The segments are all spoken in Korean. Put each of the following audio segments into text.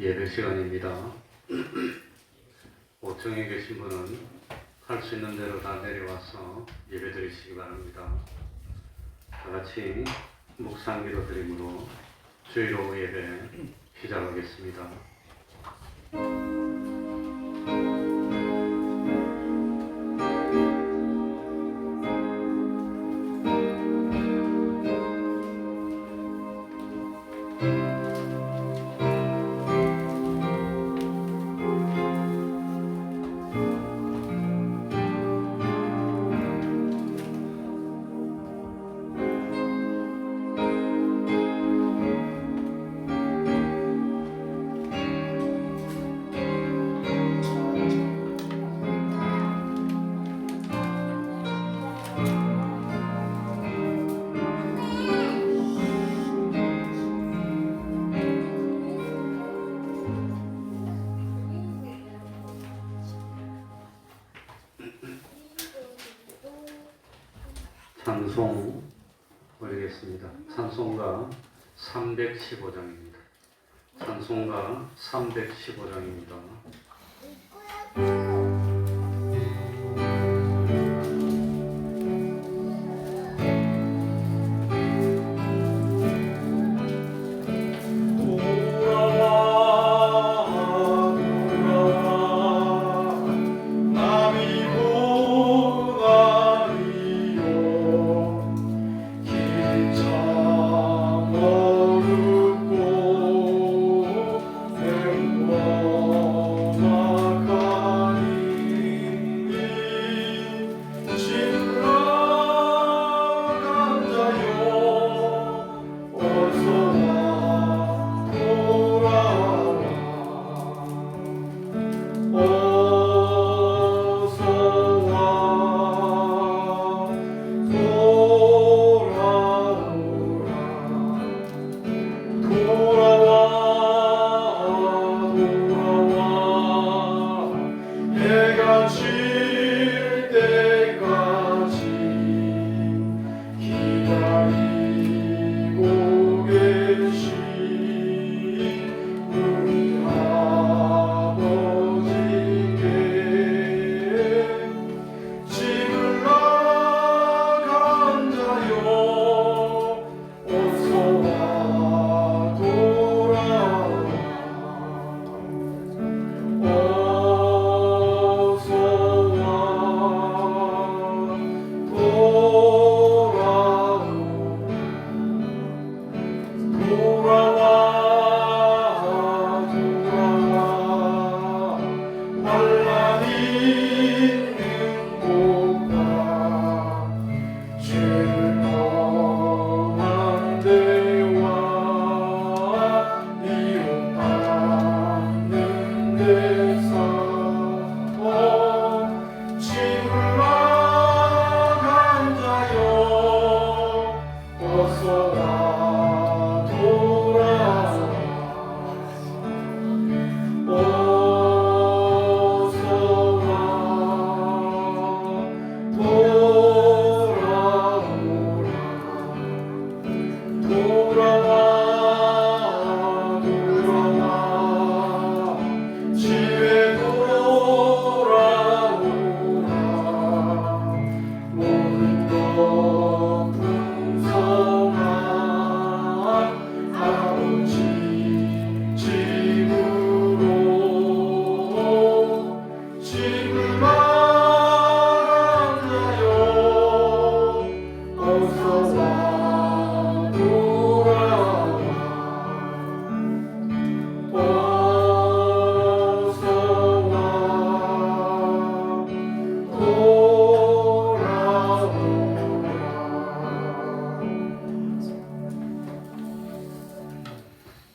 예배 시간입니다. 5층에 계신 분은 할 수 있는 대로 다 내려와서 예배 드리시기 바랍니다. 다 같이 묵상기도 드림으로 주일 오후 예배 시작하겠습니다. 찬송 올리겠습니다. 찬송가 315장입니다. 찬송가 315장입니다.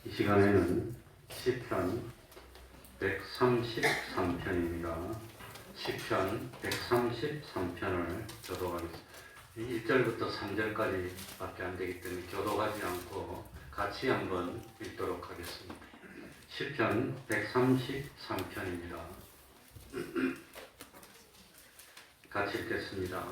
이 시간에는 시편 133편입니다. 시편 133편을 교독하겠습니다. 1절부터 3절까지 밖에 안 되기 때문에 교독하지 않고 같이 한번 읽도록 하겠습니다. 시편 133편입니다. 같이 읽겠습니다.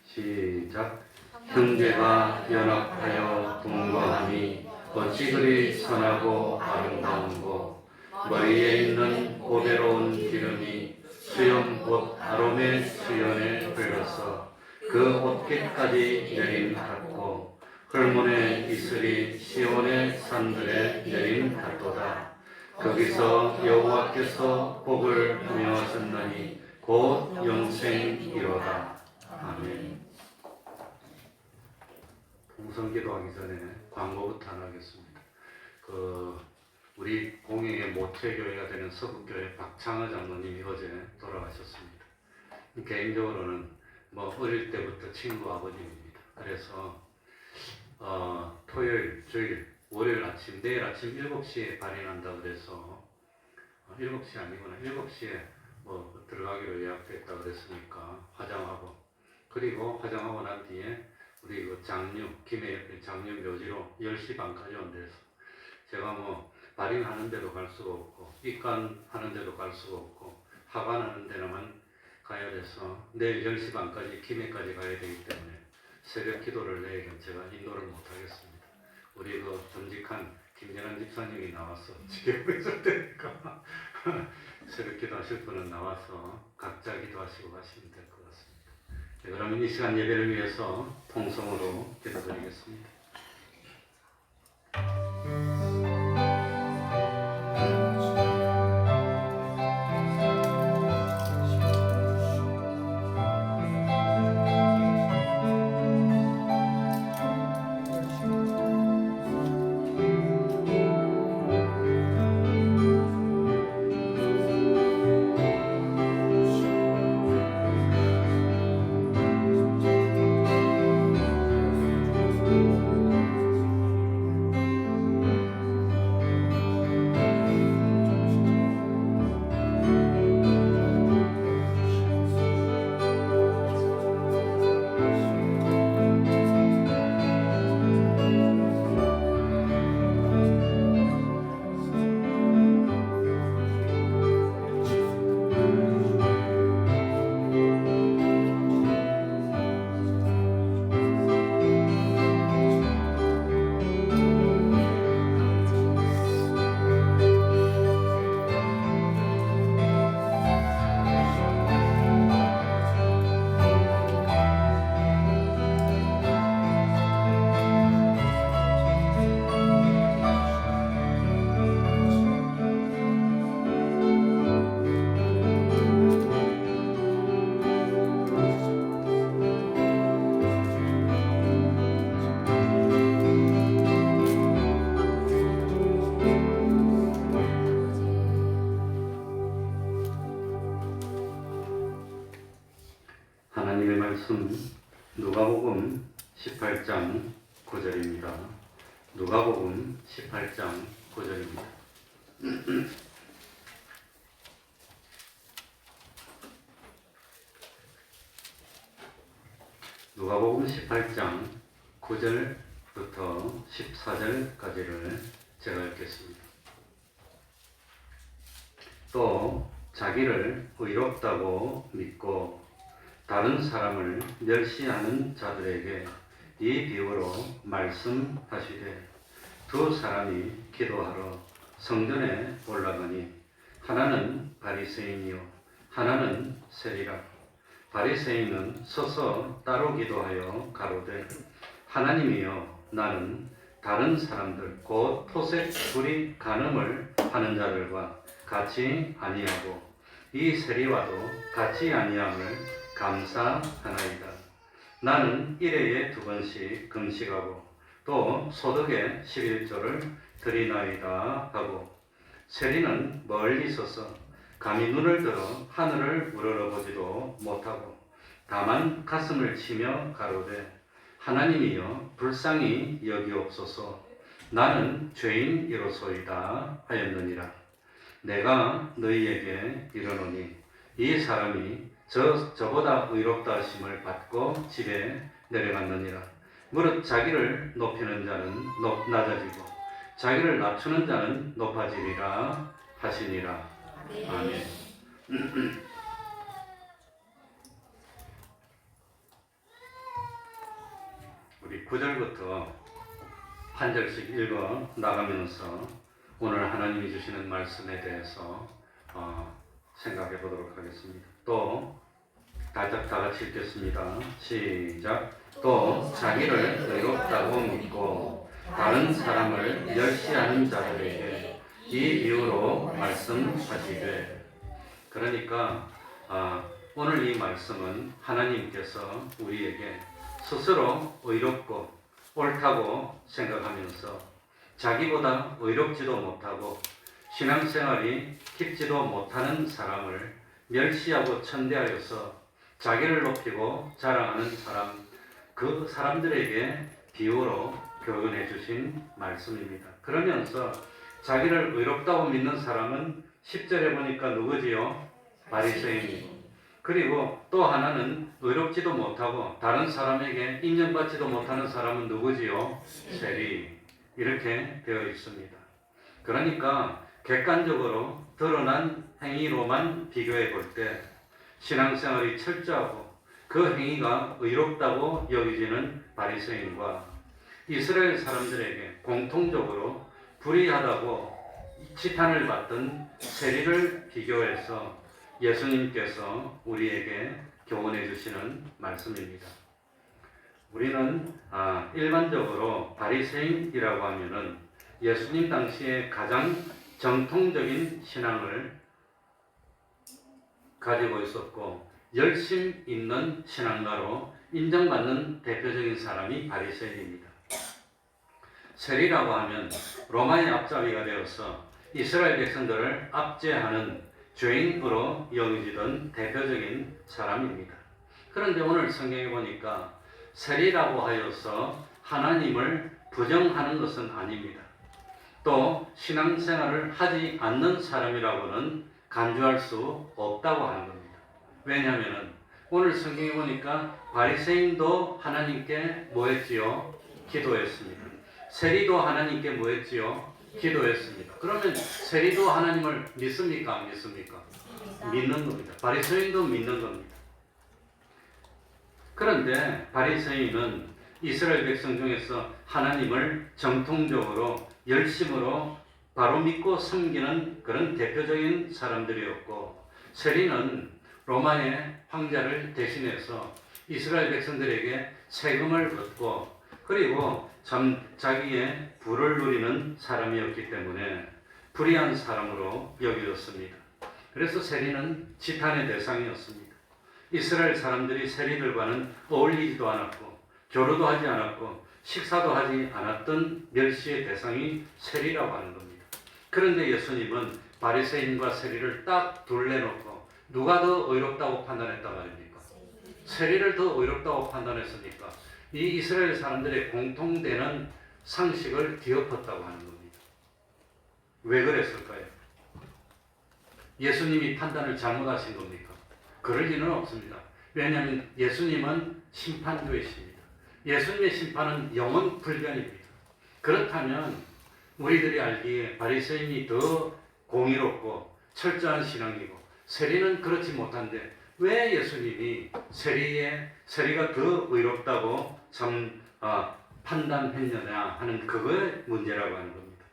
시작. 형제가 연합하여 동거함이 어찌 그리 선하고 아름다운고 머리에 있는 보배로운 기름이 수염 곧 아롬의 수연에 흘러서 그 옷깃까지 내림 같고 헐몬의 이슬이 시온의 산들에 내림 같도다. 거기서 여호와께서 복을 명하셨나니 곧 영생이로다. 아멘. 동성기도하기 전에 광고부터 하나 하겠습니다. 우리 공예의 모태교회가 되는 서북교회 박창호 장로님이 어제 돌아가셨습니다. 개인적으로는 어릴 때부터 친구 아버님입니다. 그래서 토요일, 주일, 월요일 아침, 내일 아침 7시에 발인한다고 그래서 7시 아니구나. 7시에 들어가기로 예약됐다고 그랬으니까 화장하고, 그리고 화장하고 난 뒤에 우리 장류, 김해 장류 묘지로 10시 반까지 온대서 제가 발인하는 데도 갈 수가 없고 입관하는 데도 갈 수가 없고 하관하는 데만 가야 돼서 내일 10시 반까지 김해까지 가야 되기 때문에 새벽 기도를 내일은 제가 인도를 못하겠습니다. 우리 전직한 김재란 집사님이 나와서 지켜보고 있을 테니까 새벽 기도하실 분은 나와서 각자 기도하시고 가시면 될 것 같습니다. 네, 그러면 이 시간 예배를 위해서 통성으로 기도드리겠습니다. 하나님의 말씀 누가복음 18장 9절입니다. 누가복음 18장 9절입니다. 누가복음 18장 9절부터 14절까지를 제가 읽겠습니다. 또 자기를 의롭다고 믿고 다른 사람을 멸시하는 자들에게 이 비유로 말씀하시되 두 사람이 기도하러 성전에 올라가니 하나는 바리새인이요 하나는 세리라. 바리새인은 서서 따로 기도하여 가로되 하나님이여 나는 다른 사람들 곧 토색 불이 간음을 하는 자들과 같이 아니하고 이 세리와도 같이 아니함을 감사하나이다. 나는 일회에 2번씩 금식하고 또 소득의 11조를 드리나이다 하고 세리는 멀리 서서 감히 눈을 들어 하늘을 우러러보지도 못하고 다만 가슴을 치며 가로되 하나님이여 불쌍히 여기옵소서 나는 죄인이로소이다 하였느니라. 내가 너희에게 이르노니 이 사람이 저보다 의롭다 하심을 받고 집에 내려갔느니라. 무릇 자기를 높이는 자는 낮아지고 자기를 낮추는 자는 높아지리라 하시니라. 아멘. 9절부터 한 절씩 읽어 나가면서 오늘 하나님이 주시는 말씀에 대해서 생각해 보도록 하겠습니다. 또 다 같이 읽겠습니다. 시작. 또 자기를 의롭다고 믿고 다른 사람을 멸시하는 자들에게 이 비유로 말씀하시되. 그러니까 오늘 이 말씀은 하나님께서 우리에게 스스로 의롭고 옳다고 생각하면서 자기보다 의롭지도 못하고 신앙생활이 깊지도 못하는 사람을 멸시하고 천대하여서 자기를 높이고 자랑하는 사람, 그 사람들에게 비유로 교훈해 주신 말씀입니다. 그러면서 자기를 의롭다고 믿는 사람은 10절에 보니까 누구지요? 바리새인이고, 그리고 또 하나는 의롭지도 못하고 다른 사람에게 인정받지도 못하는 사람은 누구지요? 세리. 이렇게 되어 있습니다. 그러니까 객관적으로 드러난 행위로만 비교해 볼 때 신앙생활이 철저하고 그 행위가 의롭다고 여기지는 바리새인과 이스라엘 사람들에게 공통적으로 불의하다고 지탄을 받던 세리를 비교해서 예수님께서 우리에게 교훈해 주시는 말씀입니다. 우리는 일반적으로 바리새인이라고 하면은 예수님 당시에 가장 정통적인 신앙을 가지고 있었고 열심 있는 신앙가로 인정받는 대표적인 사람이 바리새인입니다. 세리라고 하면 로마의 앞잡이가 되어서 이스라엘 백성들을 압제하는 죄인으로 여겨지던 대표적인 사람입니다. 그런데 오늘 성경에 보니까 세리라고 하여서 하나님을 부정하는 것은 아닙니다. 또 신앙생활을 하지 않는 사람이라고는 간주할 수 없다고 하는 겁니다. 왜냐하면 오늘 성경에 보니까 바리새인도 하나님께 뭐 했지요? 기도했습니다. 세리도 하나님께 뭐 했지요? 기도했습니다. 그러면 세리도 하나님을 믿습니까? 안 믿습니까? 믿는 겁니다. 바리새인도 믿는 겁니다. 그런데 바리새인은 이스라엘 백성 중에서 하나님을 정통적으로 열심으로 바로 믿고 섬기는 그런 대표적인 사람들이었고, 세리는 로마의 황자를 대신해서 이스라엘 백성들에게 세금을 걷고 그리고 자기의 부를 누리는 사람이었기 때문에 불의한 사람으로 여겨졌습니다. 그래서 세리는 지탄의 대상이었습니다. 이스라엘 사람들이 세리들과는 어울리지도 않았고 교류도 하지 않았고 식사도 하지 않았던 멸시의 대상이 세리라고 하는 겁니다. 그런데 예수님은 바리새인과 세리를 딱 둘러놓고 누가 더 의롭다고 판단했단 말입니까? 세리를 더 의롭다고 판단했으니까 이 이스라엘 사람들의 공통되는 상식을 뒤엎었다고 하는 겁니다. 왜 그랬을까요? 예수님이 판단을 잘못하신 겁니까? 그럴 리는 없습니다. 왜냐하면 예수님은 심판주이십니다. 예수님의 심판은 영원 불변입니다. 그렇다면 우리들이 알기에 바리새인이 더 공의롭고 철저한 신앙이고 세리는 그렇지 못한데 왜 예수님이 세리가 더 의롭다고 판단했느냐 하는 그거의 문제라고 하는 겁니다.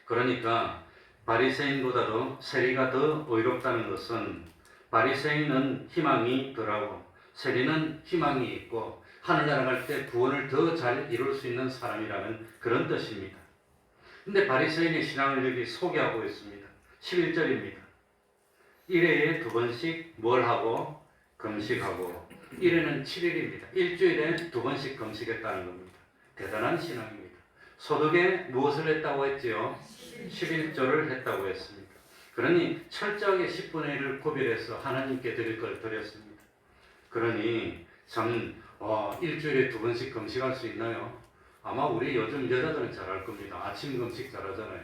그러니까 바리새인보다도 세리가 더 의롭다는 것은 바리새인은 희망이 덜하고 세리는 희망이 있고 하늘나라 갈 때 구원을 더 잘 이룰 수 있는 사람이라는 그런 뜻입니다. 근데 바리새인의 신앙을 여기 소개하고 있습니다. 11절입니다. 1회에 2번씩 뭘 하고? 금식하고 1회는 7일입니다. 일주일에 2번씩 금식했다는 겁니다. 대단한 신앙입니다. 소득에 무엇을 했다고 했지요? 11조를 했다고 했습니다. 그러니 철저하게 10분의 1을 구별해서 하나님께 드릴 걸 드렸습니다. 그러니 일주일에 2번씩 금식할 수 있나요? 아마 우리 요즘 여자들은 잘할 겁니다. 아침 금식 잘하잖아요.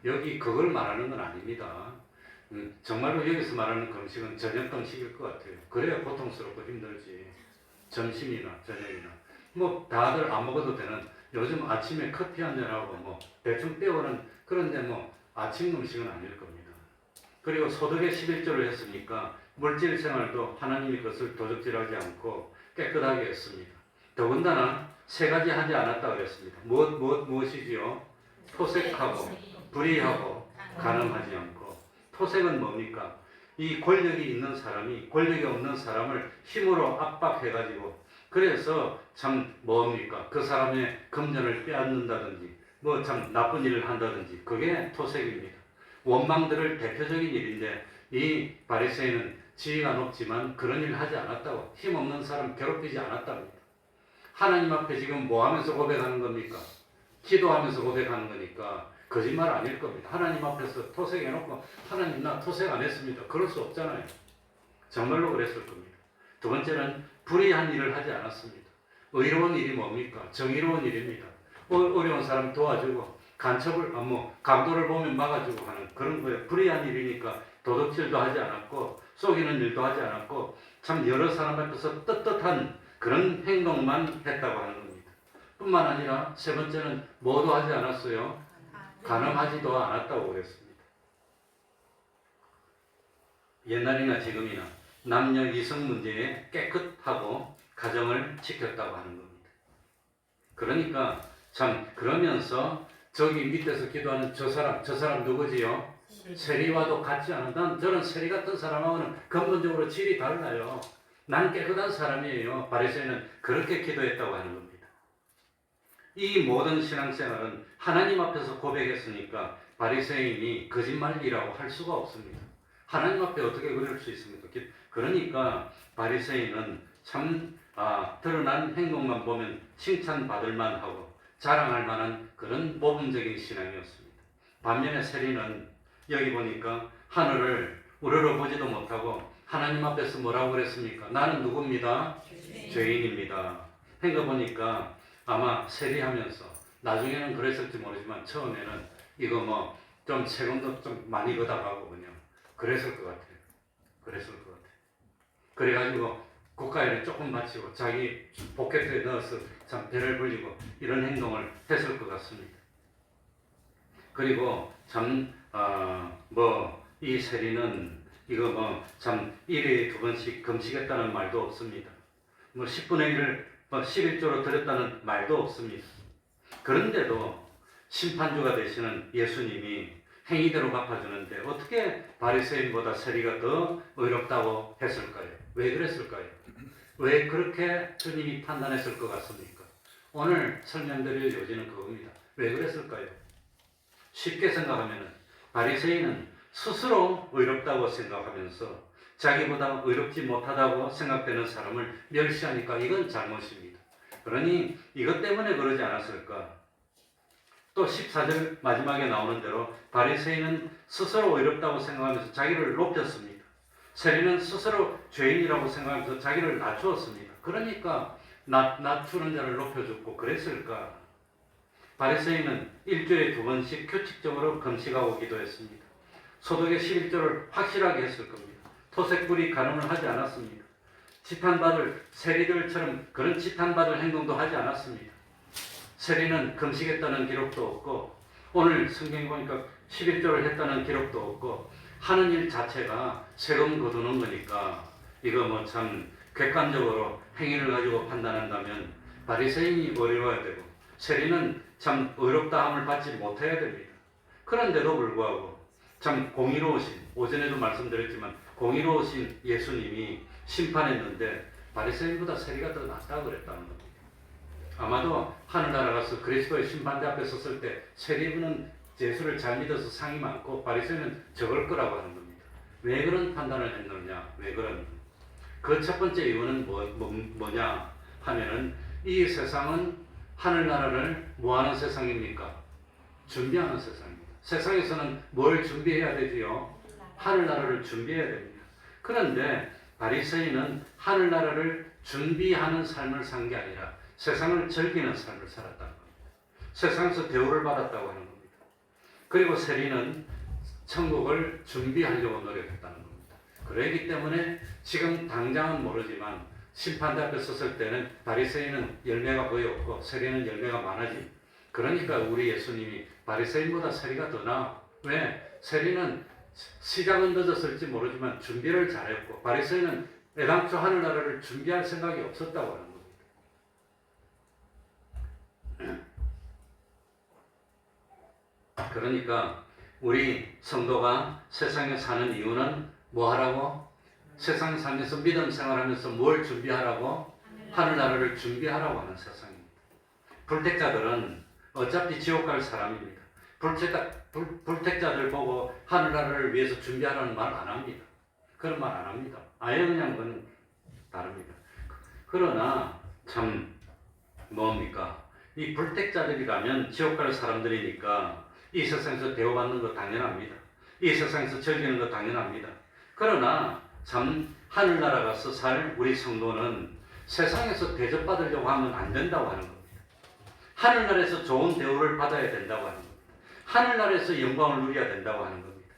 여기 그걸 말하는 건 아닙니다. 정말로 여기서 말하는 금식은 저녁 금식일 것 같아요. 그래야 고통스럽고 힘들지. 점심이나 저녁이나 뭐 다들 안 먹어도 되는, 요즘 아침에 커피 한잔하고 대충 때우는, 그런데 아침 금식은 아닐 겁니다. 그리고 소득의 11조를 했으니까 물질 생활도 하나님이 그것을 도적질하지 않고 깨끗하게 했습니다. 더군다나 세 가지 하지 않았다 그랬습니다. 무엇이지요? 토색하고 불의하고 간음하지 않고. 토색은 뭡니까? 이 권력이 있는 사람이 권력이 없는 사람을 힘으로 압박해가지고 그래서 참 뭡니까? 그 사람의 금전을 빼앗는다든지 뭐 참 나쁜 일을 한다든지 그게 토색입니다. 원망들을 대표적인 일인데 이 바리새인은 지위가 높지만 그런 일을 하지 않았다고. 힘없는 사람 괴롭히지 않았답니다. 하나님 앞에 지금 뭐 하면서 고백하는 겁니까? 기도하면서 고백하는 거니까 거짓말 아닐 겁니다. 하나님 앞에서 토색해놓고 하나님 나 토색 안 했습니다. 그럴 수 없잖아요. 정말로 그랬을 겁니다. 두 번째는 불의한 일을 하지 않았습니다. 의로운 일이 뭡니까? 정의로운 일입니다. 어려운 사람 도와주고 간첩을 강도를 보면 막아주고 하는 그런 거예요. 불의한 일이니까 도둑질도 하지 않았고 속이는 일도 하지 않았고 참 여러 사람 앞에서 떳떳한 그런 행동만 했다고 하는 겁니다. 뿐만 아니라 세 번째는 뭐도 하지 않았어요. 간음하지도 않았다고 그랬습니다. 옛날이나 지금이나 남녀 이성 문제에 깨끗하고 가정을 지켰다고 하는 겁니다. 그러니까 참 그러면서 저기 밑에서 기도하는 저 사람 누구지요? 세리와도 같지 않은 난 저런 세리 같은 사람하고는 근본적으로 질이 달라요. 난 깨끗한 사람이에요. 바리새인은 그렇게 기도했다고 하는 겁니다. 이 모든 신앙생활은 하나님 앞에서 고백했으니까 바리새인이 거짓말이라고 할 수가 없습니다. 하나님 앞에 어떻게 그럴 수 있습니까? 그러니까 바리새인은 참 드러난 행동만 보면 칭찬받을 만하고 자랑할 만한 그런 모범적인 신앙이었습니다. 반면에 세리는 여기 보니까 하늘을 우러러보지도 못하고 하나님 앞에서 뭐라고 그랬습니까? 나는 누굽니다? 죄인입니다. 생각해 보니까 아마 세리하면서 나중에는 그랬을지 모르지만 처음에는 이거 좀 세금도 좀 많이 걷어가고 그냥 그랬을 것 같아요. 그래가지고 국가에는 조금 바치고 자기 포켓에 넣어서 참 배를 불리고 이런 행동을 했을 것 같습니다. 그리고 참 이 세리는 이거 참 일에 2번씩 금식했다는 말도 없습니다. 10분의 1을 11조로 드렸다는 말도 없습니다. 그런데도 심판주가 되시는 예수님이 행위대로 갚아주는데 어떻게 바리새인보다 세리가 더 의롭다고 했을까요? 왜 그랬을까요? 왜 그렇게 주님이 판단했을 것 같습니까? 오늘 설명드릴 요지는 그겁니다. 왜 그랬을까요? 쉽게 생각하면 바리새인은 스스로 의롭다고 생각하면서 자기보다 의롭지 못하다고 생각되는 사람을 멸시하니까 이건 잘못입니다. 그러니 이것 때문에 그러지 않았을까? 또 14절 마지막에 나오는 대로 바리새인은 스스로 의롭다고 생각하면서 자기를 높였습니다. 세리는 스스로 죄인이라고 생각하면서 자기를 낮추었습니다. 그러니까 낮추는 자를 높여줬고 그랬을까? 바리새인은 일주일에 2번씩 규칙적으로 금식하고 기도했습니다. 소득의 11조를 확실하게 했을 겁니다. 토색불이 간음을 하지 않았습니다. 지탄받을 세리들처럼 그런 지탄받을 행동도 하지 않았습니다. 세리는 금식했다는 기록도 없고 오늘 성경에 보니까 11조를 했다는 기록도 없고 하는 일 자체가 세금 거두는 거니까 이거 참 객관적으로 행위를 가지고 판단한다면 바리새인이 어려워야 되고 세리는 참 의롭다함을 받지 못해야 됩니다. 그런데도 불구하고 참 공의로우신, 오전에도 말씀드렸지만 공의로우신 예수님이 심판했는데 바리새인보다 세리가 더 낫다고 그랬다는 겁니다. 아마도 하늘나라 가서 그리스도의 심판대 앞에 섰을 때 세리는 예수를 잘 믿어서 상이 많고 바리새인은 적을 거라고 하는 겁니다. 왜 그런 판단을 했느냐? 왜 그런? 그 첫 번째 이유는 뭐냐 하면은 이 세상은 하늘나라를 뭐하는 세상입니까? 준비하는 세상입니다. 세상에서는 뭘 준비해야 되지요? 하늘나라를 준비해야 됩니다. 그런데 바리새인은 하늘나라를 준비하는 삶을 산 게 아니라 세상을 즐기는 삶을 살았다는 겁니다. 세상에서 대우를 받았다고 하는 겁니다. 그리고 세리는 천국을 준비하려고 노력했다는 겁니다. 그러기 때문에 지금 당장은 모르지만 심판대 앞에 섰을 때는 바리새인은 열매가 거의 없고 세리는 열매가 많아지. 그러니까 우리 예수님이 바리새인보다 세리가 더 나아. 왜? 세리는 시작은 늦었을지 모르지만 준비를 잘했고 바리새인은 애당초 하늘나라를 준비할 생각이 없었다고 하는 겁니다. 그러니까 우리 성도가 세상에 사는 이유는 뭐 하라고? 세상에 살면서 믿음 생활하면서 뭘 준비하라고? 하늘나라를 준비하라고 하는 세상입니다. 불택자들은 어차피 지옥 갈 사람입니다. 불택자들 보고 하늘나라를 위해서 준비하라는 말 안 합니다. 그런 말 안 합니다. 아예 그냥 그건 다릅니다. 그러나 참 뭡니까? 이 불택자들이라면 지옥 갈 사람들이니까 이 세상에서 대우받는 거 당연합니다. 이 세상에서 즐기는 거 당연합니다. 그러나 참 하늘나라 가서 살 우리 성도는 세상에서 대접받으려고 하면 안 된다고 하는 겁니다. 하늘나라에서 좋은 대우를 받아야 된다고 하는 겁니다. 하늘나라에서 영광을 누려야 된다고 하는 겁니다.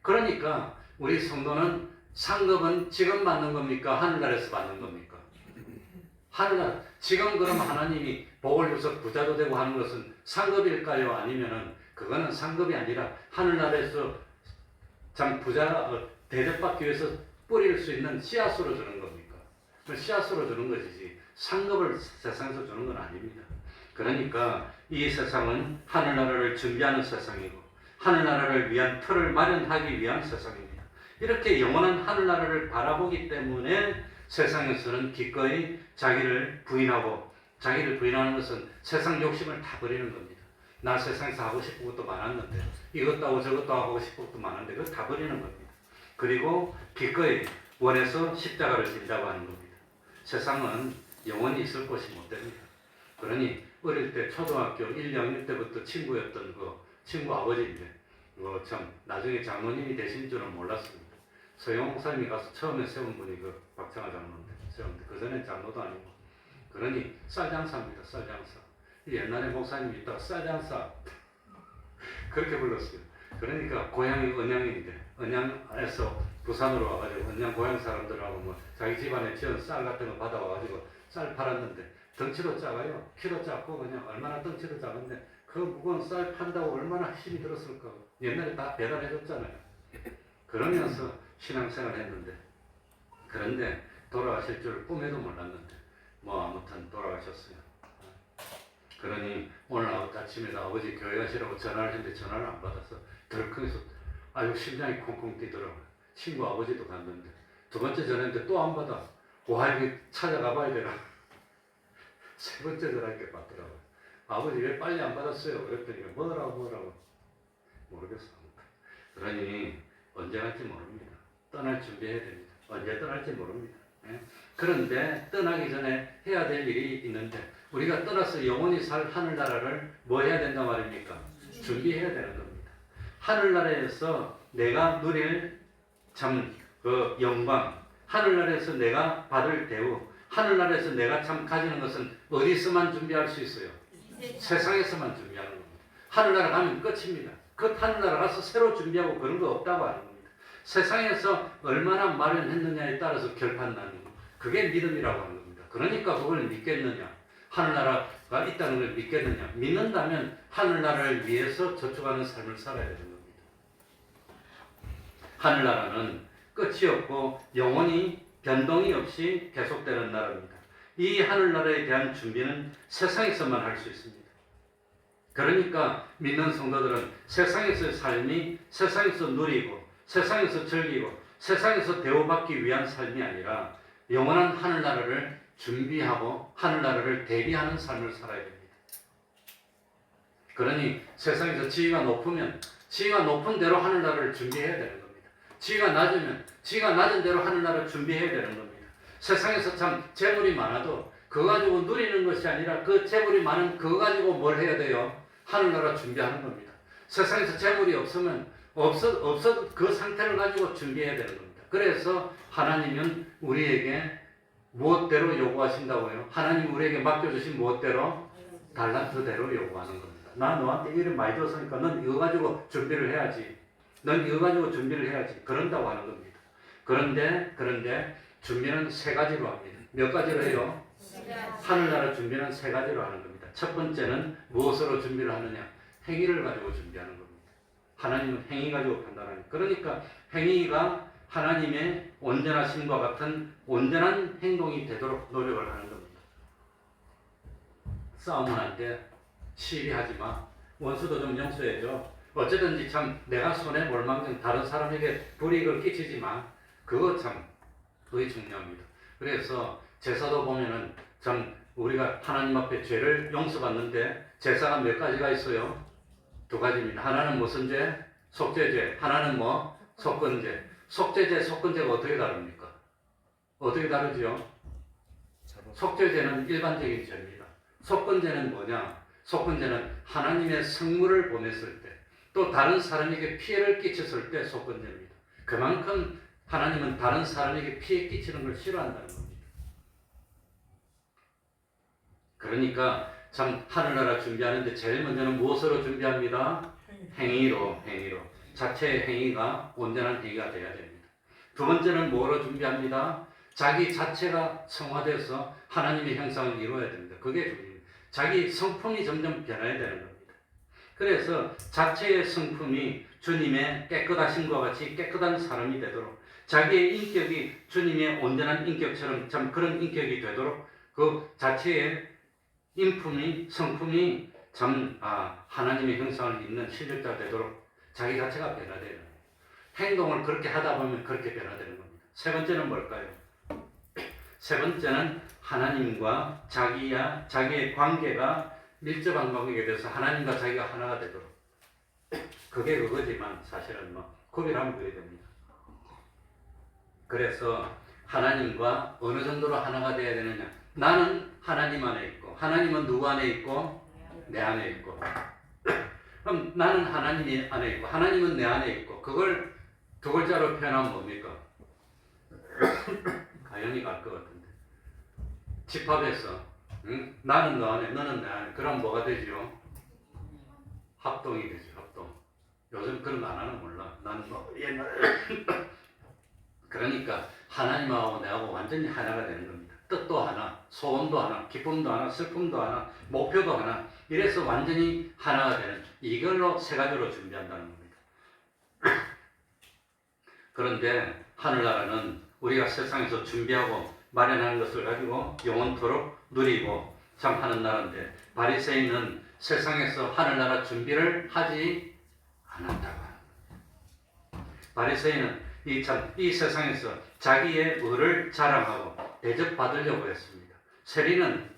그러니까 우리 성도는 상급은 지금 받는 겁니까? 하늘나라에서 받는 겁니까? 하늘나라. 지금 그럼 하나님이 복을 줘서 부자도 되고 하는 것은 상급일까요? 아니면은 그거는 상급이 아니라 하늘나라에서 참 부자 대접받기 위해서 뿌릴 수 있는 씨앗으로 주는 겁니까? 씨앗으로 주는 것이지 상급을 세상에서 주는 건 아닙니다. 그러니까 이 세상은 하늘나라를 준비하는 세상이고 하늘나라를 위한 틀을 마련하기 위한 세상입니다. 이렇게 영원한 하늘나라를 바라보기 때문에 세상에서는 기꺼이 자기를 부인하는 것은 세상 욕심을 다 버리는 겁니다. 나 세상에서 하고 싶은 것도 많았는데 이것도 하고 저것도 하고 싶은 것도 많은데 그거 다 버리는 겁니다. 그리고 기꺼이 원해서 십자가를 진다고 하는 겁니다. 세상은 영원히 있을 것이 못 됩니다. 그러니 어릴 때 초등학교 1, 2학년 때부터 친구였던 그 친구 아버지인데 참 나중에 장로님이 되신 줄은 몰랐습니다. 서영 목사님이 가서 처음에 세운 분이 그 박창하 장로인데 세웠는데 그전엔 장로도 아니고 그러니 쌀장사입니다. 쌀장사. 옛날에 목사님이 있다가 쌀장사 그렇게 불렀어요. 그러니까 고향이 언양인데 언양에서 부산으로 와가지고 언양 고향 사람들하고 뭐 자기 집안에 지은 쌀 같은 거 받아와가지고 쌀 팔았는데 덩치도 작아요. 키도 작고 그냥 얼마나 덩치도 작은데 그 무거운 쌀 판다고 얼마나 힘이 들었을까. 옛날에 다 배달해줬잖아요. 그러면서 신앙생활 했는데 그런데 돌아가실 줄 꿈에도 몰랐는데 뭐 아무튼 돌아가셨어요. 그러니 오늘 아침에도 아버지 교회 가시라고 전화를 했는데 전화를 안 받아서 덜컹해서 아유 심장이 콩콩 뛰더라고요. 친구 아버지도 갔는데 두 번째 전화했는데 또 안 받아. 와 이게 찾아가 봐야 되나. 세 번째 전화하니까 받더라고요. 아버지 왜 빨리 안 받았어요? 그랬더니 뭐라고 모르겠어. 그러니 언제 갈지 모릅니다. 떠날 준비해야 됩니다. 언제 떠날지 모릅니다. 예? 그런데 떠나기 전에 해야 될 일이 있는데 우리가 떠나서 영원히 살 하늘나라를 뭐 해야 된단 말입니까? 준비해야 되는 겁니다. 하늘나라에서 내가 누릴 참 그 영광, 하늘나라에서 내가 받을 대우, 하늘나라에서 내가 참 가지는 것은 어디서만 준비할 수 있어요? 세상에서만 준비하는 겁니다. 하늘나라 가면 끝입니다. 그 하늘나라 가서 새로 준비하고 그런 거 없다고 하는 겁니다. 세상에서 얼마나 마련했느냐에 따라서 결판나는 거. 그게 믿음이라고 하는 겁니다. 그러니까 그걸 믿겠느냐? 하늘나라가 있다는 걸 믿겠느냐? 믿는다면 하늘나라를 위해서 저축하는 삶을 살아야 되는 겁니다. 하늘나라는 끝이 없고 영원히 변동이 없이 계속되는 나라입니다. 이 하늘나라에 대한 준비는 세상에서만 할 수 있습니다. 그러니까 믿는 성도들은 세상에서의 삶이 세상에서 누리고 세상에서 즐기고 세상에서 대우받기 위한 삶이 아니라 영원한 하늘나라를 준비하고 하늘나라를 대비하는 삶을 살아야 됩니다. 그러니 세상에서 지위가 높으면 지위가 높은 대로 하늘나라를 준비해야 되는 겁니다. 지위가 낮으면 지위가 낮은 대로 하늘나라를 준비해야 되는 겁니다. 세상에서 참 재물이 많아도 그거 가지고 누리는 것이 아니라 그 재물이 많은 그거 가지고 뭘 해야 돼요? 하늘나라 준비하는 겁니다. 세상에서 재물이 없으면 없어도 그 상태를 가지고 준비해야 되는 겁니다. 그래서 하나님은 우리에게 무엇대로 요구하신다고요? 하나님 우리에게 맡겨주신 무엇대로? 달란트대로 요구하는 겁니다. 나 너한테 일을 많이 줬으니까 넌 이거 가지고 준비를 해야지. 넌 이거 가지고 준비를 해야지. 그런다고 하는 겁니다. 그런데 준비는 세 가지로 합니다. 몇 가지로 해요? 하늘나라 준비는 세 가지로 하는 겁니다. 첫 번째는 무엇으로 준비를 하느냐? 행위를 가지고 준비하는 겁니다. 하나님은 행위 가지고 판단하니까. 그러니까 행위가 하나님의 온전하심과 같은 온전한 행동이 되도록 노력을 하는 겁니다. 싸움은 안 돼. 시비하지 마. 원수도 좀 용서해줘. 어쨌든지 참 내가 손해볼 만큼 다른 사람에게 불이익을 끼치지만 그거 참 그게 중요합니다. 그래서 제사도 보면은 참 우리가 하나님 앞에 죄를 용서받는데 제사가 몇 가지가 있어요? 두 가지입니다. 하나는 무슨 죄? 속죄죄. 하나는 뭐? 속건죄. 속죄죄, 속건죄가 어떻게 다릅니까? 어떻게 다르죠? 속죄죄는 일반적인 죄입니다. 속건죄는 뭐냐? 속건죄는 하나님의 성물을 보냈을 때, 또 다른 사람에게 피해를 끼쳤을 때 속건죄입니다. 그만큼 하나님은 다른 사람에게 피해 끼치는 걸 싫어한다는 겁니다. 그러니까 참 하늘나라 준비하는데 제일 먼저는 무엇으로 준비합니다? 행위로. 자체의 행위가 온전한 행위가 되어야 됩니다. 두 번째는 뭐로 준비합니다? 자기 자체가 성화돼서 하나님의 형상을 이루어야 됩니다. 그게 중요합니다. 자기 성품이 점점 변해야 되는 겁니다. 그래서 자체의 성품이 주님의 깨끗하심과 같이 깨끗한 사람이 되도록, 자기의 인격이 주님의 온전한 인격처럼 참 그런 인격이 되도록 그 자체의 인품이, 성품이 참 하나님의 형상을 잇는 실력자가 되도록 자기 자체가 변화되는 거예요. 행동을 그렇게 하다 보면 그렇게 변화되는 겁니다. 세 번째는 뭘까요? 세 번째는 하나님과 자기의 관계가 밀접한 관계가 돼서 하나님과 자기가 하나가 되도록. 그게 그거지만 사실은 구별하면 그게 됩니다. 그래서 하나님과 어느 정도로 하나가 되어야 되느냐? 나는 하나님 안에 있고, 하나님은 누구 안에 있고? 내 안에 있고. 그럼 나는 하나님 안에 있고, 하나님은 내 안에 있고, 그걸 두 글자로 표현하면 뭡니까? 가연이 갈 것 같은데. 집합에서 나는 너 안에, 너는 내 안에. 그럼 뭐가 되죠? 합동이 되죠. 합동. 요즘 그런 거 안 하는 몰라. 나는 옛날에 그러니까 하나님하고 내하고 완전히 하나가 되는 겁니다. 뜻도 하나, 소원도 하나, 기쁨도 하나, 슬픔도 하나, 목표도 하나. 이래서 완전히 하나가 되는, 이걸로 세 가지로 준비한다는 겁니다. 그런데 하늘나라는 우리가 세상에서 준비하고 마련하는 것을 가지고 영원토록 누리고 참 하는 나라인데, 바리새인은 세상에서 하늘나라 준비를 하지 않았다고 합니다. 바리새인은 이 세상에서 자기의 의를 자랑하고 대접받으려고 했습니다. 세리는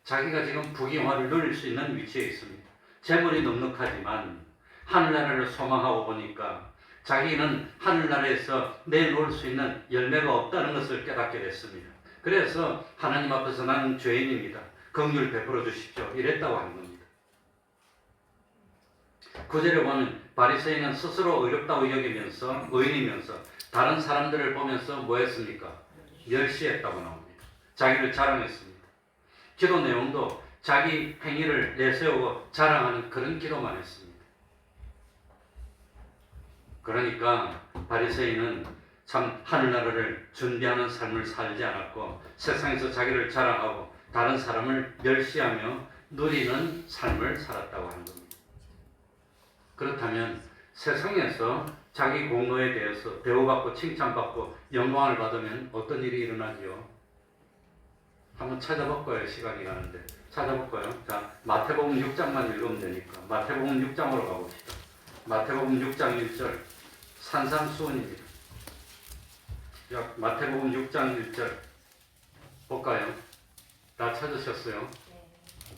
자기가 지금 부귀영화를 누릴 수 있는 위치에 있습니다. 재물이 넉넉하지만 하늘나라를 소망하고 보니까 자기는 하늘나라에서 내놓을 수 있는 열매가 없다는 것을 깨닫게 됐습니다. 그래서 하나님 앞에서 나는 죄인입니다. 긍휼 베풀어 주십시오. 이랬다고 하는 겁니다. 9절에 보면 바리새인은 스스로 의롭다고 여기면서, 의인이면서 다른 사람들을 보면서 뭐 했습니까? 멸시했다고 나옵니다. 자기를 자랑했습니다. 기도 내용도 자기 행위를 내세우고 자랑하는 그런 기도만 했습니다. 그러니까 바리새인은 참 하늘나라를 준비하는 삶을 살지 않았고 세상에서 자기를 자랑하고 다른 사람을 멸시하며 누리는 삶을 살았다고 하는 겁니다. 그렇다면 세상에서 자기 공로에 대해서 대우받고 칭찬받고 영광을 받으면 어떤 일이 일어나지요? 한번 찾아볼까요? 시간이 가는데 찾아볼까요? 자, 마태복음 6장만 읽으면 되니까 마태복음 6장으로 가봅시다. 마태복음 6장 1절 산상수훈입니다. 자, 마태복음 6장 1절 볼까요? 다 찾으셨어요?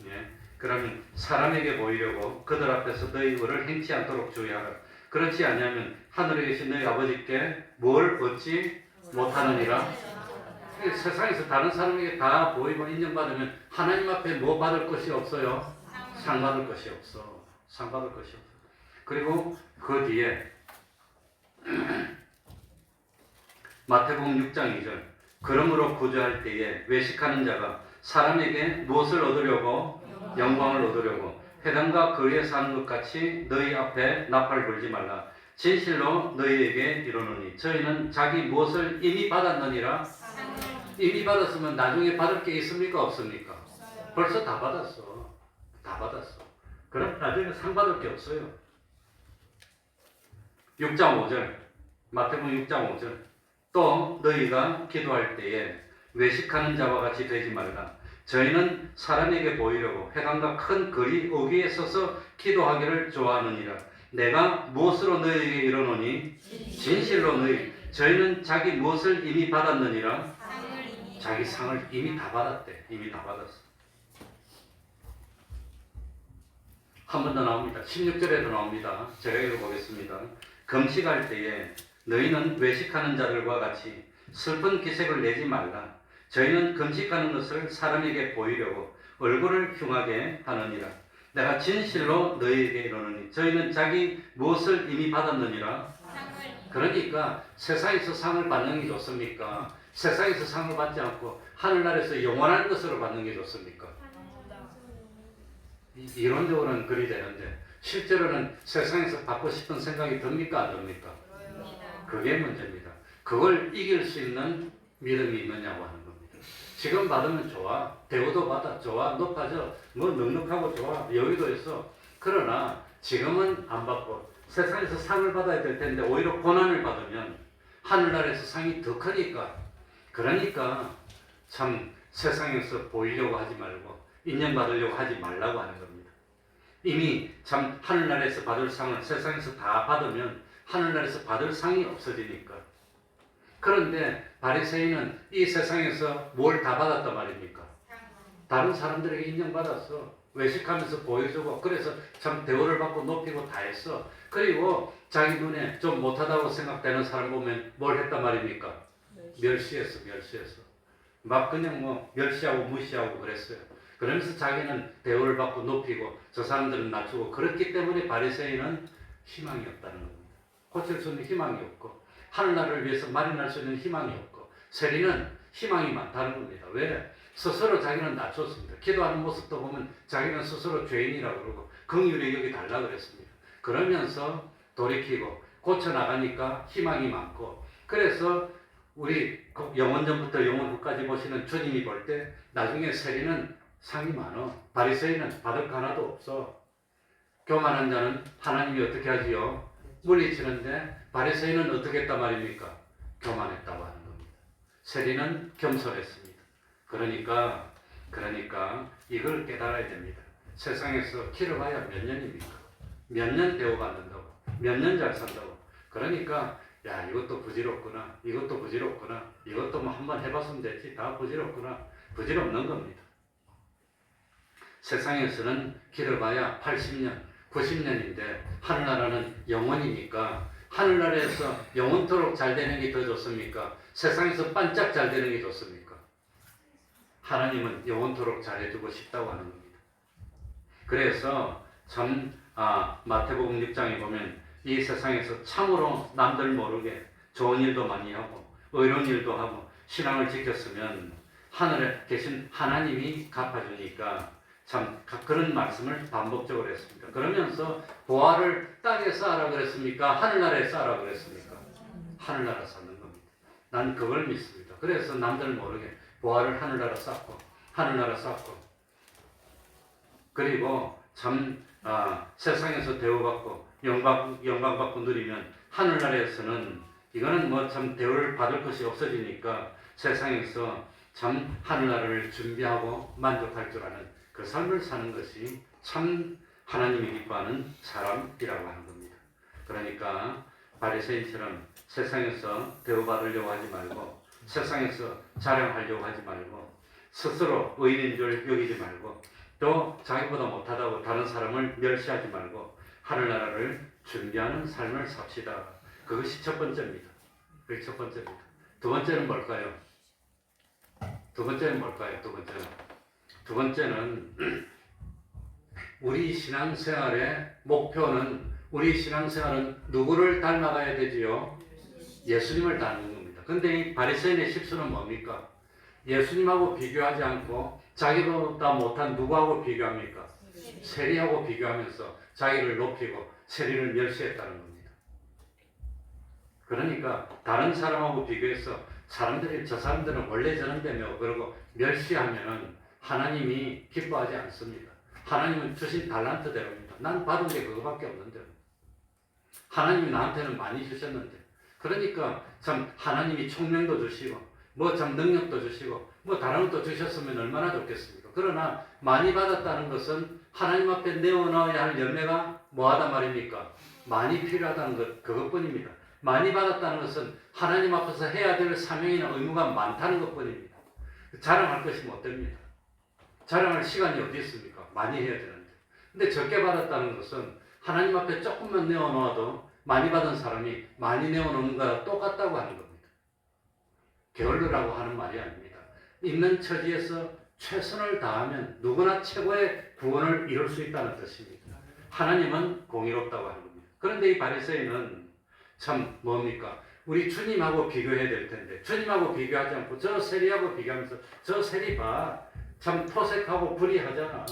네. 그러면 사람에게 보이려고 그들 앞에서 너희 의를 행치 않도록 주의하라. 그렇지 않으면 하늘에 계신 너희 아버지께 뭘 얻지 못하느니라. 세상에서 다른 사람에게 다 보이고 인정받으면 하나님 앞에 뭐 받을 것이 없어요? 상 받을 것이 없어. 상 받을 것이 없어. 그리고 그 뒤에 마태복음 6장 2절 그러므로 구제할 때에 외식하는 자가 사람에게 무엇을 얻으려고? 영광을 얻으려고 회당과 거리에 사는 것 같이 너희 앞에 나팔 불지 말라. 진실로 너희에게 이르노니 저희는 자기 무엇을 이미 받았느니라. 이미 받았으면 나중에 받을 게 있습니까? 없습니까? 벌써 다 받았어. 다 받았어. 그럼 나중에 상 받을 게 없어요. 6장 5절 마태복음 6장 5절 또 너희가 기도할 때에 외식하는 자와 같이 되지 말라. 저희는 사람에게 보이려고 회당과 큰 거리 어귀에 서서 기도하기를 좋아하느니라. 내가 무엇으로 너희에게 이르노니 진실로 저희는 자기 무엇을 이미 받았느니라. 자기 상을 이미 다 받았대. 이미 다 받았어. 한 번 더 나옵니다. 16절에도 나옵니다. 제가 읽어보겠습니다. 금식할 때에 너희는 외식하는 자들과 같이 슬픈 기색을 내지 말라. 저희는 금식하는 것을 사람에게 보이려고 얼굴을 흉하게 하느니라. 내가 진실로 너희에게 이르노니 저희는 자기 무엇을 이미 받았느니라. 그러니까 세상에서 상을 받는 게 좋습니까? 세상에서 상을 받지 않고 하늘나라에서 영원한 것으로 받는 게 좋습니까? 이론적으로는 그리 되는데 실제로는 세상에서 받고 싶은 생각이 듭니까? 안 듭니까? 그게 문제입니다. 그걸 이길 수 있는 믿음이 있느냐고 하는 겁니다. 지금 받으면 좋아. 대우도 받아. 좋아. 높아져. 뭐 넉넉하고 좋아. 여유도 있어. 그러나 지금은 안 받고 세상에서 상을 받아야 될 텐데 오히려 고난을 받으면 하늘나라에서 상이 더 크니까 그러니까 참 세상에서 보이려고 하지 말고 인정받으려고 하지 말라고 하는 겁니다. 이미 참 하늘나라에서 받을 상을 세상에서 다 받으면 하늘나라에서 받을 상이 없어지니까. 그런데 바리새인은 이 세상에서 뭘 다 받았단 말입니까? 다른 사람들에게 인정받았어. 외식하면서 보여주고 그래서 참 대우를 받고 높이고 다 했어. 그리고 자기 눈에 좀 못하다고 생각되는 사람 보면 뭘 했단 말입니까? 멸시했어. 막 그냥 뭐 멸시하고 무시하고 그랬어요. 그러면서 자기는 대우를 받고 높이고 저 사람들은 낮추고 그렇기 때문에 바리새인은 희망이 없다는 겁니다. 고칠 수 있는 희망이 없고 하늘나라를 위해서 마련할 수 있는 희망이 없고 세리는 희망이 많다는 겁니다. 왜? 스스로 자기는 낮췄습니다. 기도하는 모습도 보면 자기는 스스로 죄인이라고 그러고 긍휼히 여기 달라 그랬습니다. 그러면서 돌이키고 고쳐나가니까 희망이 많고 그래서 우리 영원전부터 영원 후까지 보시는 주님이 볼 때 나중에 세리는 상이 많어. 바리새인은 받을 거 하나도 없어. 교만한 자는 하나님이 어떻게 하지요? 물리치는데 바리새인은 어떻게 했단 말입니까? 교만했다고 하는 겁니다. 세리는 겸손했습니다. 그러니까 이걸 깨달아야 됩니다. 세상에서 길어봐야 몇 년입니까? 몇 년 대우받는다고, 몇 년 잘 산다고. 그러니까 야 이것도 부질없구나, 이것도 뭐 한번 해봤으면 되지, 다 부질없는 겁니다. 세상에서는 길어봐야 80년, 90년인데 하늘나라는 영원이니까 하늘나라에서 영원토록 잘 되는 게 더 좋습니까? 세상에서 반짝 잘 되는 게 좋습니까? 하나님은 영원토록 잘해주고 싶다고 하는 겁니다. 그래서 참 마태복음 6장에 보면 이 세상에서 참으로 남들 모르게 좋은 일도 많이 하고 의로운 일도 하고 신앙을 지켰으면 하늘에 계신 하나님이 갚아주니까 참 그런 말씀을 반복적으로 했습니다. 그러면서 보화를 땅에서 하라 그랬습니까? 하늘나라에서 하라 그랬습니까? 하늘나라 사는 겁니다. 난 그걸 믿습니다. 그래서 남들 모르게 보화를 하늘나라 쌓고 그리고 참 세상에서 대우받고 영광받고 누리면 하늘나라에서는 이거는 뭐 참 대우를 받을 것이 없어지니까 세상에서 참 하늘나라를 준비하고 만족할 줄 아는 그 삶을 사는 것이 참 하나님이 기뻐하는 사람이라고 하는 겁니다. 그러니까 바리새인처럼 세상에서 대우받으려고 하지 말고 세상에서 자랑하려고 하지 말고 스스로 의인인 줄 여기지 말고 또 자기보다 못하다고 다른 사람을 멸시하지 말고 하늘나라를 준비하는 삶을 삽시다. 그것이 첫 번째입니다. 그게 첫 번째입니다. 두 번째는 뭘까요? 두 번째는 우리 신앙생활의 목표는 우리 신앙생활은 누구를 닮아가야 되지요? 예수님을 닮는 겁니다. 근데 이 바리새인의 실수는 뭡니까? 예수님하고 비교하지 않고 자기보다 못한 누구하고 비교합니까? 세리하고 비교하면서 자기를 높이고 세리를 멸시했다는 겁니다. 그러니까 다른 사람하고 비교해서 저 사람들은 원래 저런데며 그러고 멸시하면은 하나님이 기뻐하지 않습니다. 하나님은 주신 달란트대로입니다. 난 받은 게 그거밖에 없는데 하나님이 나한테는 많이 주셨는데 그러니까 참 하나님이 총명도 주시고 뭐 참 능력도 주시고 뭐 다른 것도 주셨으면 얼마나 좋겠습니까? 그러나 많이 받았다는 것은 하나님 앞에 내어놓아야 할 열매가 뭐하단 말입니까? 많이 필요하다는 것, 그것뿐입니다. 많이 받았다는 것은 하나님 앞에서 해야 될 사명이나 의무가 많다는 것뿐입니다. 자랑할 것이 못 됩니다. 자랑할 시간이 어디 있습니까? 많이 해야 되는데. 근데 적게 받았다는 것은 하나님 앞에 조금만 내어놓아도 많이 받은 사람이 많이 내어놓는 거랑 똑같다고 하는 겁니다. 게을르라고 하는 말이 아닙니다. 있는 처지에서 최선을 다하면 누구나 최고의 구원을 이룰 수 있다는 뜻입니다. 하나님은 공의롭다고 하는 겁니다. 그런데 이 바리새인은 참 뭡니까? 우리 주님하고 비교해야 될 텐데 주님하고 비교하지 않고 저 세리하고 비교하면서 저 세리 봐. 참 토색하고 불의하잖아.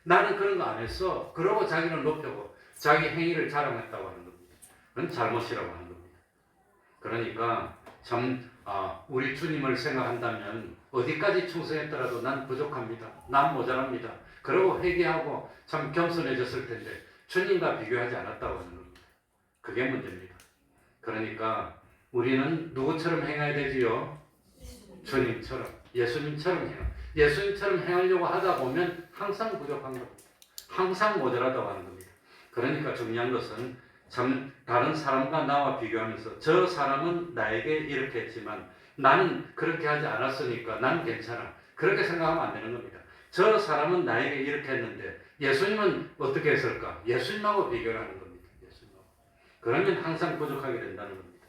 나는 그런 거 안 했어. 그러고 자기는 높여고 자기 행위를 자랑했다고 하는 겁니다. 그건 잘못이라고 하는 겁니다. 그러니까 참 우리 주님을 생각한다면 어디까지 충성했더라도 난 부족합니다. 난 모자랍니다. 그러고 회개하고 참 겸손해졌을 텐데 주님과 비교하지 않았다고 하는 겁니다. 그게 문제입니다. 그러니까 우리는 누구처럼 행해야 되지요? 주님처럼, 예수님처럼 행해요. 예수님처럼 행하려고 하다 보면 항상 부족한 겁니다. 항상 모자라다고 하는 겁니다. 그러니까 중요한 것은 참 다른 사람과 나와 비교하면서 저 사람은 나에게 이렇게 했지만 나는 그렇게 하지 않았으니까 난 괜찮아. 그렇게 생각하면 안 되는 겁니다. 저 사람은 나에게 이렇게 했는데 예수님은 어떻게 했을까? 예수님하고 비교를 하는 겁니다. 예수님하고. 그러면 항상 부족하게 된다는 겁니다.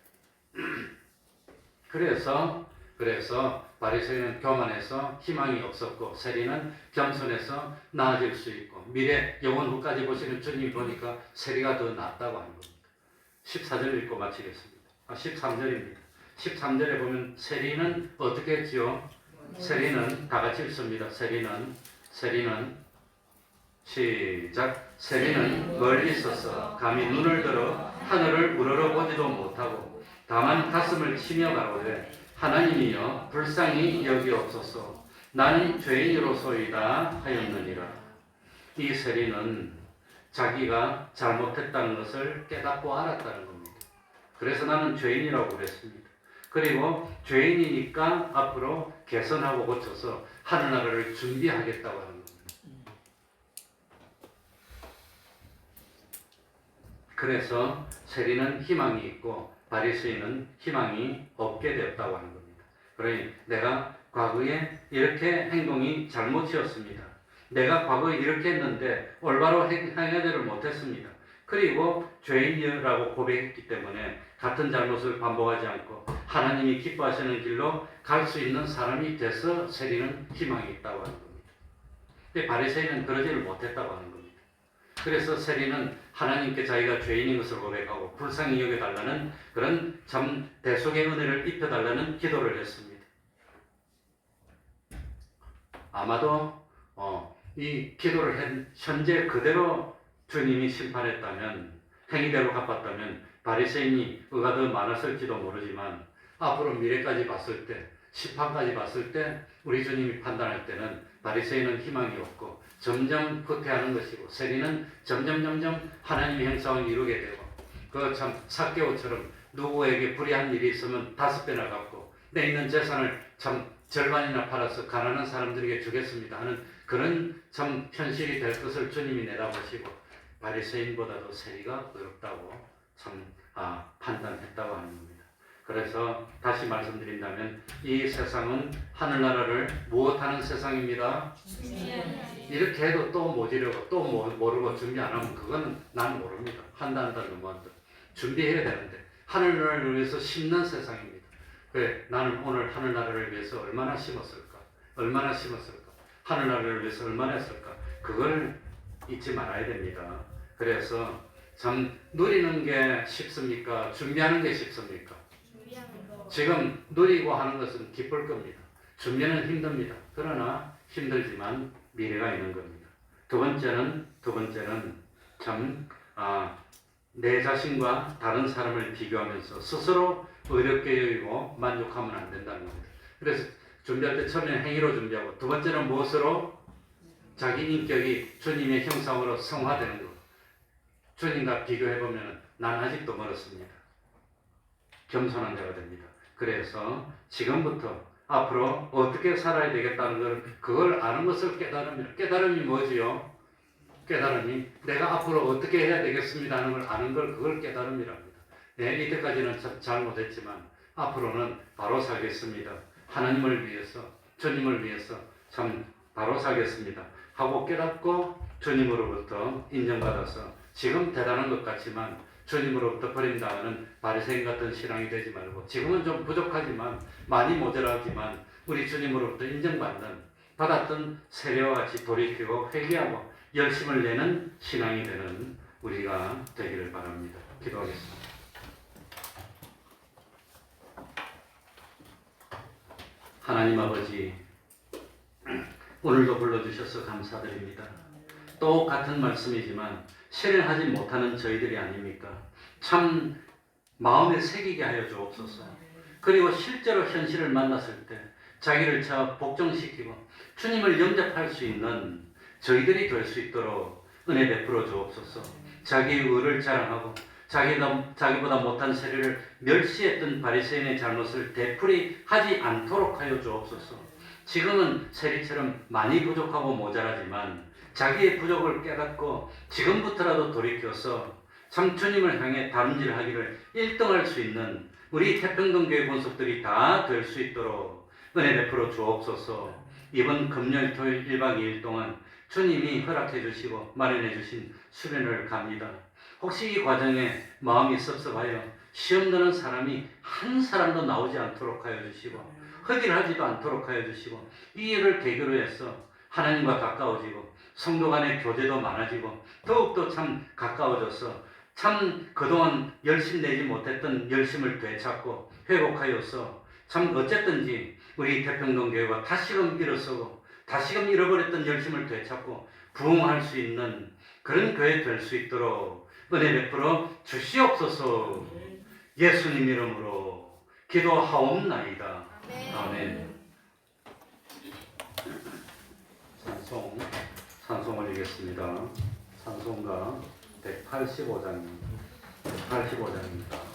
그래서 바리새인은 교만해서 희망이 없었고 세리는 겸손해서 나아질 수 있고 미래 영원 후까지 보시는 주님 보니까 세리가 더 낫다고 하는 겁니다. 14절 읽고 마치겠습니다. 13절입니다. 13절에 보면 세리는 어떻게 했지요? 세리는 다 같이 읽습니다. 세리는 시작. 세리는 멀리 있어서 감히 눈을 들어 하늘을 우러러보지도 못하고 다만 가슴을 치며 가로되 하나님이여 불쌍히 여기옵소서 나는 죄인으로소이다 하였느니라. 이 세리는 자기가 잘못했다는 것을 깨닫고 알았다는 겁니다. 그래서 나는 죄인이라고 그랬습니다. 그리고 죄인이니까 앞으로 개선하고 고쳐서 하늘나라를 준비하겠다고 하는 겁니다. 그래서 세리는 희망이 있고 바리새인은 희망이 없게 되었다고 하는 겁니다. 그러니 내가 과거에 이렇게 행동이 잘못이었습니다. 내가 과거에 이렇게 했는데 올바로 행하지를 못했습니다. 그리고 죄인이라고 고백했기 때문에 같은 잘못을 반복하지 않고 하나님이 기뻐하시는 길로 갈 수 있는 사람이 돼서 세리는 희망이 있다고 하는 겁니다. 근데 바리새인은 그러지를 못했다고 하는 겁니다. 그래서 세리는 하나님께 자기가 죄인인 것을 고백하고 불쌍히 여겨달라는 그런 참 대속의 은혜를 입혀달라는 기도를 했습니다. 아마도 이 기도를 현재 그대로 주님이 심판했다면 행위대로 갚았다면 바리새인이 의가 더 많았을지도 모르지만 앞으로 미래까지 봤을 때 심판까지 봤을 때 우리 주님이 판단할 때는 바리새인은 희망이 없고 점점 후퇴하는 것이고 세리는 점점 하나님의 형상을 이루게 되고 그 참 삭개오처럼 누구에게 불의한 일이 있으면 5배나 갚고 내 있는 재산을 참 절반이나 팔아서 가난한 사람들에게 주겠습니다 하는 그런 참 현실이 될 것을 주님이 내다보시고 바리새인보다도 세리가 어렵다고 참 판단했다고 하는 겁니다. 그래서 다시 말씀드린다면 이 세상은 하늘나라를 무엇하는 세상입니다. 이렇게 해도 또 모지려고 또 모르고 준비 안 하면 그거는 난 모릅니다. 한다 너무한다. 준비해야 되는데 하늘나라를 위해서 심는 세상입니다. 그래 나는 오늘 하늘나라를 위해서 얼마나 심었을까? 하늘나라를 위해서 얼마나 했을까? 그걸 잊지 말아야 됩니다. 그래서 참 누리는 게 쉽습니까? 준비하는 게 쉽습니까? 지금 누리고 하는 것은 기쁠 겁니다. 준비는 힘듭니다. 그러나 힘들지만 미래가 있는 겁니다. 두 번째는 참 내 자신과 다른 사람을 비교하면서 스스로 어렵게 여기고 만족하면 안 된다는 겁니다. 그래서 준비할 때 처음에는 행위로 준비하고 두 번째는 무엇으로? 자기 인격이 주님의 형상으로 성화되는 것. 주님과 비교해보면 난 아직도 멀었습니다. 겸손한 자가 됩니다. 그래서 지금부터 앞으로 어떻게 살아야 되겠다는 걸, 그걸 아는 것을 깨달음이라. 깨달음이 뭐지요? 깨달음이 내가 앞으로 어떻게 해야 되겠습니다 하는 걸 아는 걸, 그걸 깨달음이랍니다. 네, 이때까지는 잘못했지만 앞으로는 바로 살겠습니다. 하나님을 위해서, 주님을 위해서 참 바로 살겠습니다 하고 깨닫고 주님으로부터 인정받아서 지금 대단한 것 같지만 주님으로부터 버림당하는 바리새인 같은 신앙이 되지 말고, 지금은 좀 부족하지만, 많이 모자라지만 우리 주님으로부터 인정받는, 받았던 세례와 같이 돌이키고 회개하고 열심을 내는 신앙이 되는 우리가 되기를 바랍니다. 기도하겠습니다. 하나님 아버지, 오늘도 불러주셔서 감사드립니다. 또 같은 말씀이지만 실행하지 못하는 저희들이 아닙니까? 참 마음에 새기게 하여 주옵소서. 그리고 실제로 현실을 만났을 때 자기를 복종시키고 주님을 영접할 수 있는 저희들이 될 수 있도록 은혜 베풀어 주옵소서. 자기의 의를 자랑하고 자기보다 못한 세례를 멸시했던 바리새인의 잘못을 되풀이하지 않도록 하여 주옵소서. 지금은 세리처럼 많이 부족하고 모자라지만 자기의 부족을 깨닫고 지금부터라도 돌이켜서 참 주님을 향해 다름질하기를 1등할 수 있는 우리 태평동교회 본속들이 다 될 수 있도록 은혜 베풀어 주옵소서. 이번 금요일 토요일 1박 2일 동안 주님이 허락해 주시고 마련해 주신 수련을 갑니다. 혹시 이 과정에 마음이 섭섭하여 시험 드는 사람이 한 사람도 나오지 않도록 하여 주시고 허질하지도 않도록 하여 주시고, 이 일을 계기로 해서 하나님과 가까워지고 성도 간의 교제도 많아지고 더욱더 참 가까워져서 참 그동안 열심 내지 못했던 열심을 되찾고 회복하여서 참 어쨌든지 우리 태평동교회가 다시금 일어서고 다시금 잃어버렸던 열심을 되찾고 부흥할 수 있는 그런 교회 될 수 있도록 은혜 베풀어 주시옵소서. 예수님 이름으로 기도하옵나이다. 아멘. 찬송 올리겠습니다. 찬송가 185장입니다. 185장입니다.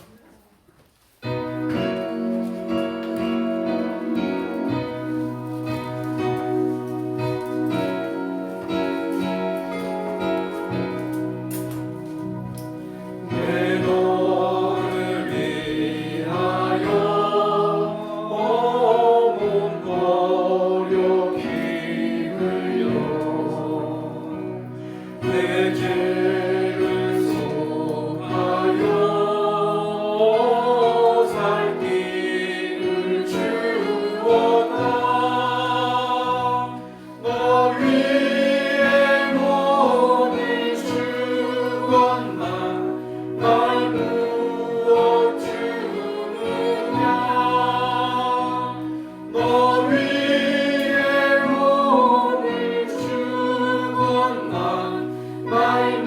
My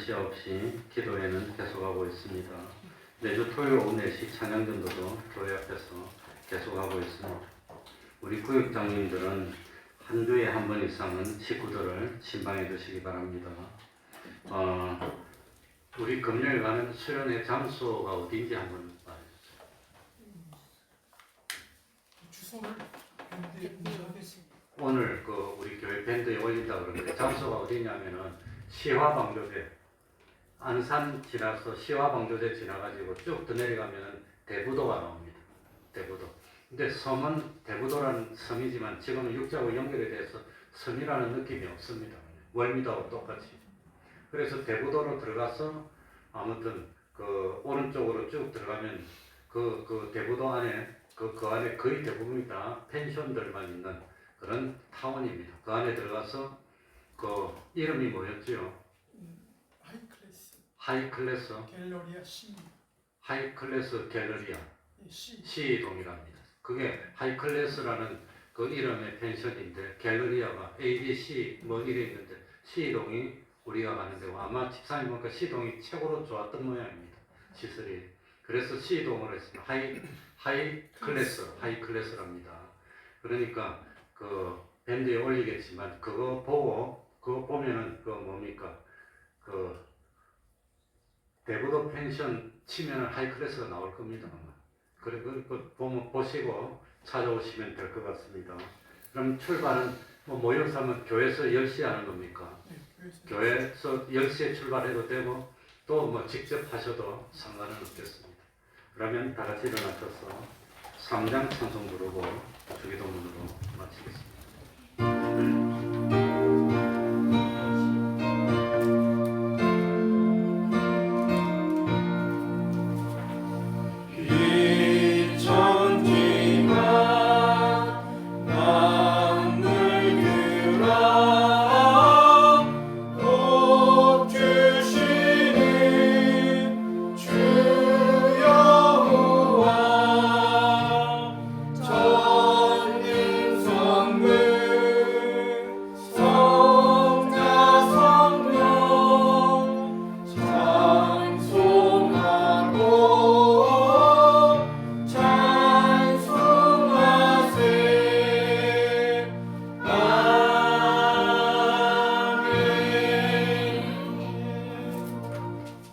쉬 없이 기도회는 계속하고 있습니다. 매주 토요일 오후 4시 찬양전도도 교회 앞에서 계속하고 있습니다. 우리 구역장님들은 한 주에 한 번 이상은 식구들을 신방해 주시기 바랍니다. 우리 금요일 가는 수련회 장소가 어딘지 한번 말해주세요. 주소를 문의하겠습니다. 오늘 우리 교회 밴드에 올린다 그러는데 장소가 어디냐면은 시화방조제, 안산 지나서 시화방조제 지나가지고 쭉 더 내려가면은 대부도가 나옵니다. 대부도. 근데 섬은 대부도라는 섬이지만 지금은 육지하고 연결이 돼서 섬이라는 느낌이 없습니다. 월미도하고 똑같이. 그래서 대부도로 들어가서 아무튼 오른쪽으로 쭉 들어가면 그 대부도 안에 그 안에 거의 대부분이 다 펜션들만 있는 그런 타운입니다. 그 안에 들어가서 이름이 뭐였지요? 하이클래스 갤러리아 C. 하이클래스 갤러리아 C. C동이랍니다. 그게 하이클래스라는 그 이름의 펜션인데 갤러리아가 ABC 뭐 이래 있는데 C동이 우리가 가는 데고 아마 집사님 보니까 C동이 최고로 좋았던 모양입니다. 시설이. 그래서 C동으로 했습니다. 하이클래스랍니다. 그러니까 밴드에 올리겠지만 그거 보면은 뭡니까? 대부도 펜션 치면은 하이클래스가 나올 겁니다. 그래 보시고 찾아오시면 될 것 같습니다. 그럼 출발은 모욕사면 교회에서 10시에 하는 겁니까? 네, 교회에서 10시에 출발해도 되고 또 직접 하셔도 상관은 없겠습니다. 그러면 다 같이 일어나셔서 3장 찬송 부르고 주기도문으로 마치겠습니다.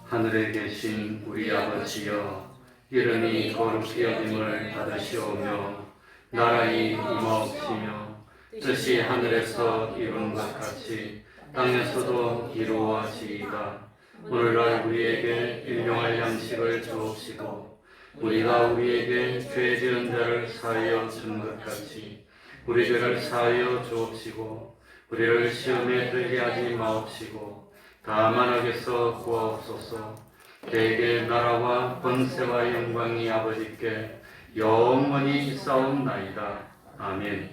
하늘에 계신 우리 아버지여, 이름이 거룩히 여김을 받으시오며 나라의 임하옵시며 뜻이 하늘에서 이룬 것 같이 땅에서도 이루어지이다. 오늘날 우리에게 일용할 양식을 주옵시고 우리가 우리에게 죄 지은 자를 사하여 준 것 같이 우리 죄를 사하여 주옵시고 우리를 시험에 들게 하지 마옵시고 다만 악에서 구하옵소서. 대개 나라와 권세와 영광이 아버지께 영원히 있사옵나이다. 아멘.